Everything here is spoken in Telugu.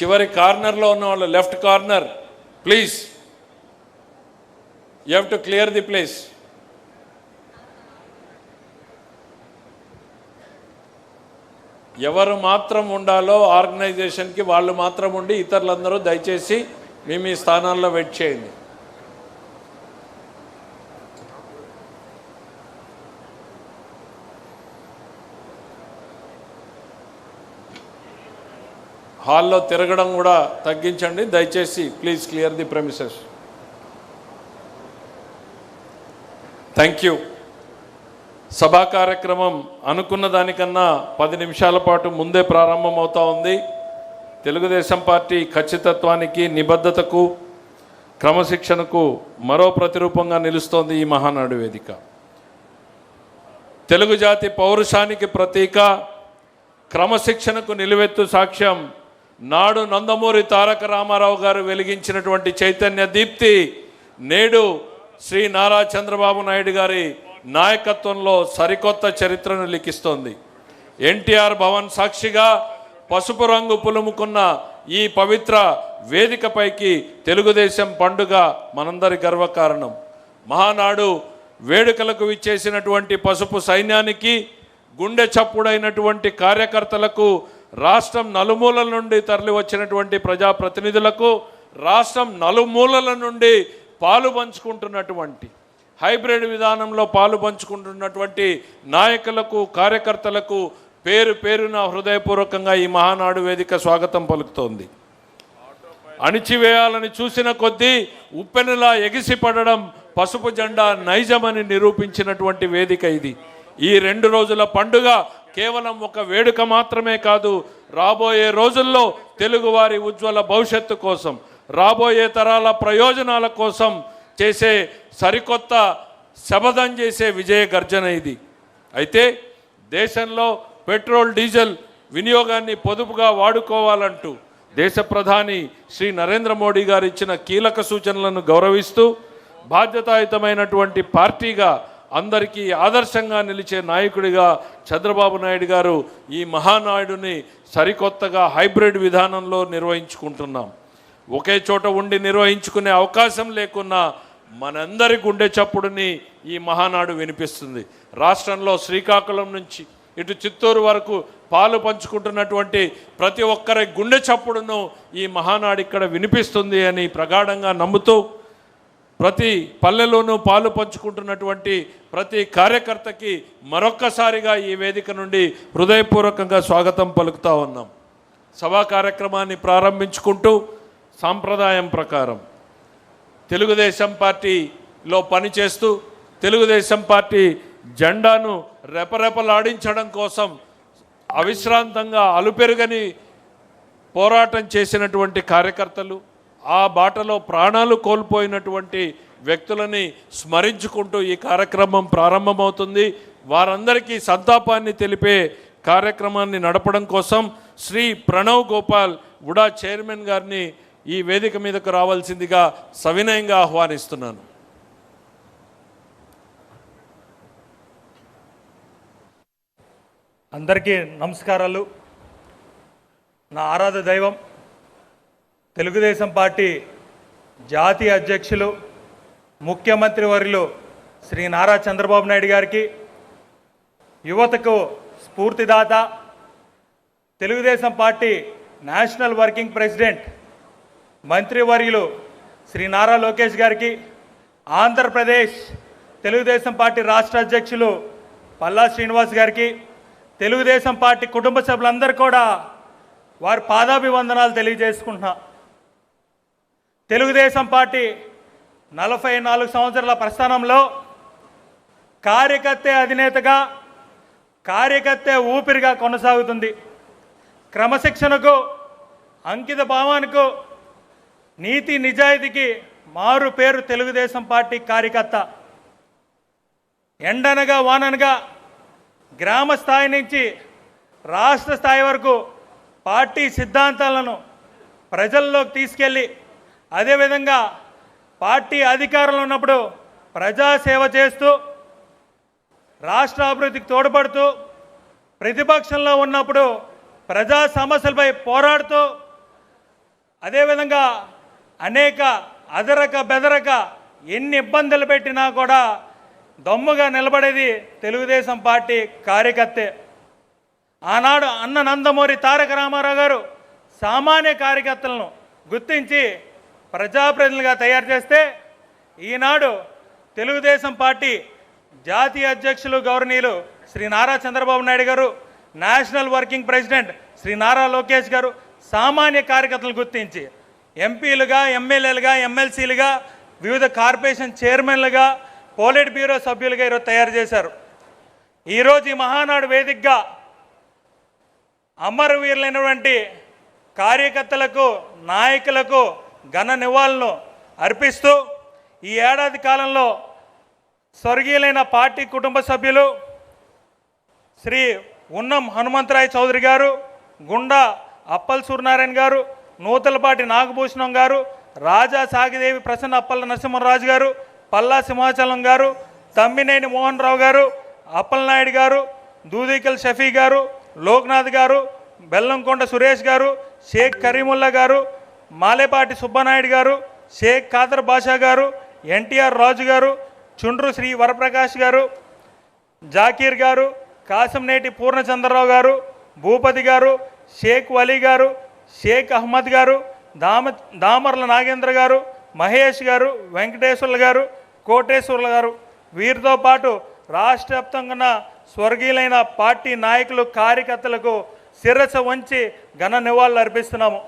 చివరి కార్నర్లో ఉన్న వాళ్ళు left corner please, you have to clear the place. ఎవరు మాత్రం ఉండాలో ఆర్గనైజేషన్కి వాళ్ళు మాత్రం ఉండి, ఇతరులందరూ దయచేసి మీ స్థానాల్లో వెయిట్ చేయండి. హాల్లో తిరగడం కూడా తగ్గించండి దయచేసి. Please clear the premises. Thank you. సభా కార్యక్రమం అనుకున్న దానికన్నా 10 నిమిషాల పాటు ముందే ప్రారంభమవుతా ఉంది. తెలుగుదేశం పార్టీ ఖచ్చితత్వానికి, నిబద్ధతకు, క్రమశిక్షణకు మరో ప్రతిరూపంగా నిలుస్తోంది ఈ మహానాడు వేదిక. తెలుగు జాతి పౌరుషానికి ప్రతీక, క్రమశిక్షణకు నిలువెత్తు సాక్ష్యం నాడు నందమూరి తారక రామారావు గారు వెలిగించినటువంటి చైతన్య దీప్తి నేడు శ్రీ నారా చంద్రబాబు నాయుడు గారి నాయకత్వంలో సరికొత్త చరిత్రను లిఖిస్తోంది. ఎన్టీఆర్ భవన్ సాక్షిగా పసుపు రంగు పులుముకున్న ఈ పవిత్ర వేదికపైకి తెలుగుదేశం పండుగ మనందరి గర్వకారణం. మహానాడు వేడుకలకు విచ్చేసినటువంటి పసుపు సైన్యానికి, గుండె చప్పుడైనటువంటి కార్యకర్తలకు, రాష్ట్రం నలుమూలల నుండి తరలి వచ్చినటువంటి ప్రజాప్రతినిధులకు, రాష్ట్రం నలుమూలల నుండి పాలు పంచుకుంటున్నటువంటి హైబ్రిడ్ విధానంలో పాలు పంచుకుంటున్నటువంటి నాయకులకు, కార్యకర్తలకు పేరు పేరున హృదయపూర్వకంగా ఈ మహానాడు వేదిక స్వాగతం పలుకుతోంది. అణిచివేయాలని చూసిన కొద్దీ ఉప్పెనలా ఎగిసిపడడం పసుపు జెండా నైజమని నిరూపించినటువంటి వేదిక ఇది. ఈ 2 రోజుల పండుగ కేవలం ఒక వేడుక మాత్రమే కాదు, రాబోయే రోజుల్లో తెలుగువారి ఉజ్వల భవిష్యత్తు కోసం, రాబోయే తరాల ప్రయోజనాల కోసం చేసే సరికొత్త శపథం చేసే విజయ గర్జన ఇది. అయితే దేశంలో పెట్రోల్, డీజిల్ వినియోగాన్ని పొదుపుగా వాడుకోవాలంటూ దేశ ప్రధాని శ్రీ నరేంద్ర మోడీ గారు ఇచ్చిన కీలక సూచనలను గౌరవిస్తూ బాధ్యతాయుతమైనటువంటి పార్టీగా, అందరికీ ఆదర్శంగా నిలిచే నాయకుడిగా చంద్రబాబు నాయుడు గారు ఈ మహానాయుడిని సరికొత్తగా హైబ్రిడ్ విధానంలో నిర్వహించుకుంటున్నాం. ఒకే చోట ఉండి నిర్వహించుకునే అవకాశం లేకున్నా మనందరి గుండె చప్పుడుని ఈ మహానాడు వినిపిస్తుంది. రాష్ట్రంలో శ్రీకాకుళం నుంచి ఇటు చిత్తూరు వరకు పాలు పంచుకుంటున్నటువంటి ప్రతి ఒక్కరి గుండె చప్పుడును ఈ మహానాడు ఇక్కడ వినిపిస్తుంది అని ప్రగాఢంగా నమ్ముతూ, ప్రతి పల్లెలోనూ పాలు పంచుకుంటున్నటువంటి ప్రతి కార్యకర్తకి మరొక్కసారిగా ఈ వేదిక నుండి హృదయపూర్వకంగా స్వాగతం పలుకుతూ ఉన్నాం. సభా కార్యక్రమాన్ని ప్రారంభించుకుంటూ సాంప్రదాయం ప్రకారం తెలుగుదేశం పార్టీలో పనిచేస్తూ తెలుగుదేశం పార్టీ జెండాను రెపరెపలాడించడం కోసం అవిశ్రాంతంగా అలుపెరుగని పోరాటం చేసినటువంటి కార్యకర్తలు, ఆ బాటలో ప్రాణాలు కోల్పోయినటువంటి వ్యక్తులని స్మరించుకుంటూ ఈ కార్యక్రమం ప్రారంభమవుతుంది. వారందరికీ సంతాపాన్ని తెలిపే కార్యక్రమాన్ని నడపడం కోసం శ్రీ ప్రణవ్ గోపాల్ వుడా చైర్మన్ గారిని ఈ వేదిక మీదకు రావాల్సిందిగా సవినయంగా ఆహ్వానిస్తున్నాను. అందరికీ నమస్కారాలు. నా ఆరాధ దైవం తెలుగుదేశం పార్టీ జాతీయ అధ్యక్షులు, ముఖ్యమంత్రి వర్యులు శ్రీ నారా చంద్రబాబు నాయుడు గారికి, యువతకు స్ఫూర్తిదాత, Telugu Desam party national working president మంత్రివర్యులు శ్రీ నారా లోకేష్ గారికి, ఆంధ్రప్రదేశ్ తెలుగుదేశం పార్టీ రాష్ట్ర అధ్యక్షులు పల్లా శ్రీనివాస్ గారికి, తెలుగుదేశం పార్టీ కుటుంబ సభ్యులందరూ కూడా వారి పాదాభివందనాలు తెలియజేసుకుంటున్నా. తెలుగుదేశం పార్టీ 44 సంవత్సరాల ప్రస్థానంలో కార్యకర్తే అధినేతగా, కార్యకర్తే ఊపిరిగా కొనసాగుతుంది. క్రమశిక్షణకు, అంకిత భావానికి, నీతి నిజాయితీకి మారు పేరు తెలుగుదేశం పార్టీ కార్యకర్త. ఎండనగా వాననగా గ్రామ స్థాయి నుంచి రాష్ట్ర స్థాయి వరకు పార్టీ సిద్ధాంతాలను ప్రజల్లోకి తీసుకెళ్ళి, అదేవిధంగా పార్టీ అధికారంలో ఉన్నప్పుడు ప్రజాసేవ చేస్తూ, రాష్ట్ర అభివృద్ధికి తోడ్పడుతూ, ప్రతిపక్షంలో ఉన్నప్పుడు ప్రజా సమస్యలపై పోరాడుతూ, అదేవిధంగా అనేక అదరక బెదరక ఎన్ని ఇబ్బందులు పెట్టినా కూడా దమ్ముగా నిలబడేది తెలుగుదేశం పార్టీ కార్యకర్తే. ఆనాడు అన్న నందమూరి తారక రామారావు గారు సామాన్య కార్యకర్తలను గుర్తించి ప్రజాప్రతినిధులుగా తయారు చేస్తే ఈనాడు తెలుగుదేశం పార్టీ జాతీయ అధ్యక్షులు గౌరవనీయులు Shri Nara Chandrababu Naidu garu, national working president Shri Nara Lokesh garu సామాన్య కార్యకర్తలను గుర్తించి ఎంపీలుగా, ఎమ్మెల్యేలుగా, ఎమ్మెల్సీలుగా, వివిధ కార్పొరేషన్ చైర్మన్లుగా, పోలిట్ బ్యూరో సభ్యులుగా ఈరోజు తయారు చేశారు. ఈరోజు ఈ మహానాడు వేదికగా అమరవీరులైనటువంటి కార్యకర్తలకు, నాయకులకు ఘన నివాళులను అర్పిస్తూ ఈ ఏడాది కాలంలో స్వర్గీయులైన పార్టీ కుటుంబ సభ్యులు శ్రీ ఉన్నం హనుమంతరాయ చౌదరి గారు, గుండా అప్పల్ సూర్యనారాయణ గారు, నూతలపాటి నాగభూషణం గారు, రాజా సాగిదేవి ప్రసన్న అప్పల నరసింహరాజు గారు, పల్లా సింహాచలం గారు, తమ్మినేని మోహన్ రావు గారు, అప్పలనాయుడు గారు, దూదికల్ షఫీ గారు, లోక్నాథ్ గారు, బెల్లంకొండ సురేష్ గారు, షేక్ కరీముల్లా గారు, మాలేపాటి సుబ్బనాయుడు గారు, షేక్ ఖాదర్ బాషా గారు, ఎన్టీఆర్ రాజు గారు, చుండ్రు శ్రీ వరప్రకాష్ గారు, జాకీర్ గారు, కాసంనేటి పూర్ణచంద్రరావు గారు, భూపతి గారు, షేక్ వలీ గారు, షేక్ అహ్మద్ గారు, దామర్ల నాగేంద్ర గారు, మహేష్ గారు, వెంకటేశ్వర్ల గారు, కోటేశ్వర్ల గారు, వీరితో పాటు రాష్ట్ర వ్యాప్తంగా ఉన్న స్వర్గీయులైన పార్టీ నాయకులు, కార్యకర్తలకు శిరస్సు వంచి ఘన నివాళులు అర్పిస్తున్నాము.